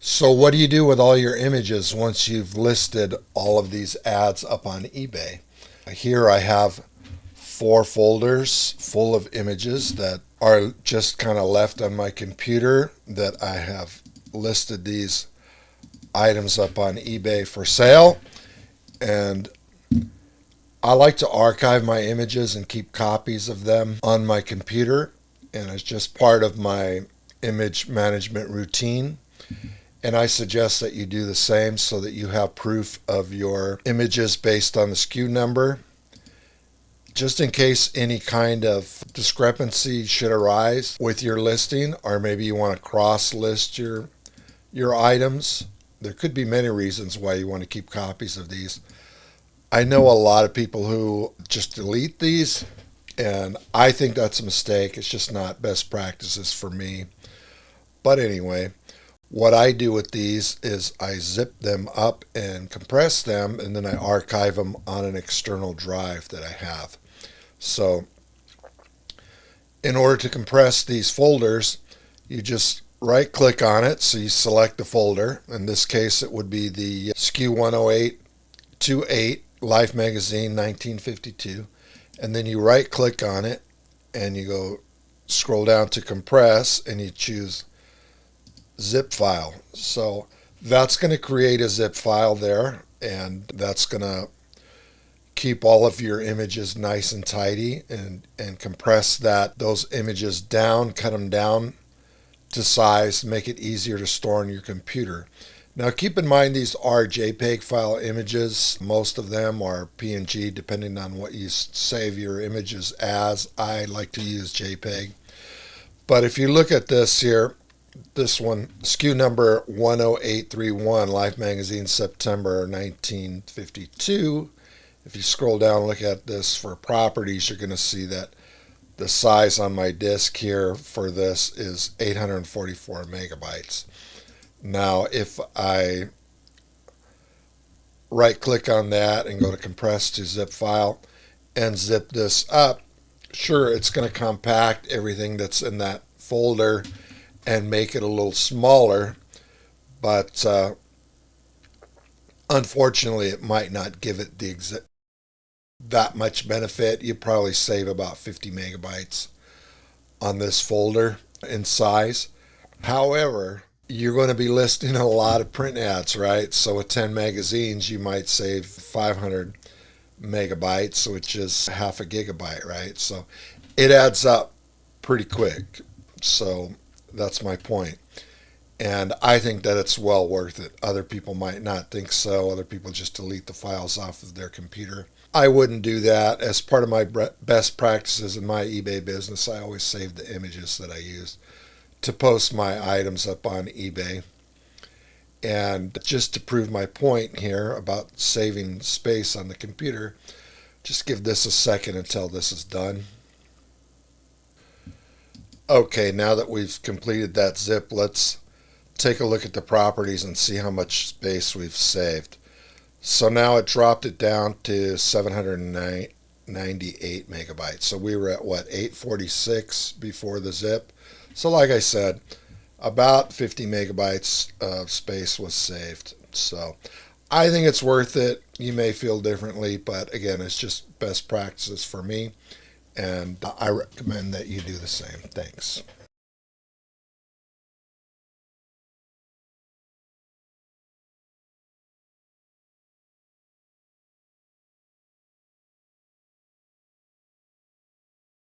So what do you do with all your images once you've listed all of these ads up on eBay? Here I have 4 folders full of images that are just kind of left on my computer that I have listed these items up on eBay for sale. And I like to archive my images and keep copies of them on my computer. And it's just part of my image management routine. And I suggest that you do the same so that you have proof of your images based on the SKU number. Just in case any kind of discrepancy should arise with your listing, or maybe you want to cross list your items. There could be many reasons why you want to keep copies of these. I know a lot of people who just delete these, and I think that's a mistake. It's just not best practices for me. But anyway, what I do with these is I zip them up and compress them, and then I archive them on an external drive that I have. So in order to compress these folders, you just right click on it. So you select the folder. In this case, it would be the SKU 10828 Life Magazine 1952. And then you right click on it and you go scroll down to compress and you choose zip file. So that's going to create a zip file there, and that's going to keep all of your images nice and tidy and compress those images down, cut them down to size, make it easier to store on your computer. Now keep in mind these are JPEG file images. Most of them are PNG depending on what you save your images as. I like to use JPEG. But if you look at this here, this one, SKU number 10831, Life Magazine, September 1952. If you scroll down and look at this for properties, you're going to see that the size on my disk here for this is 844 megabytes. Now, if I right click on that and go to compress to zip file and zip this up, sure, it's going to compact everything that's in that folder and make it a little smaller, but unfortunately it might not give it that much benefit. You probably save about 50 megabytes on this folder in size. However, you're going to be listing a lot of print ads, right? So with 10 magazines, you might save 500 megabytes, which is half a gigabyte, right? So it adds up pretty quick. So that's my point. And I think that it's well worth it. Other people might not think so. Other people just delete the files off of their computer. I wouldn't do that. As part of my best practices in my eBay business, I always save the images that I use to post my items up on eBay. And just to prove my point here about saving space on the computer, just give this a second until this is done. Okay, now that we've completed that zip, let's take a look at the properties and see how much space we've saved. So now it dropped it down to 798 megabytes. So we were at what, 846 before the zip. So like I said, about 50 megabytes of space was saved. So I think it's worth it. You may feel differently, but again, it's just best practices for me. And I recommend that you do the same. Thanks.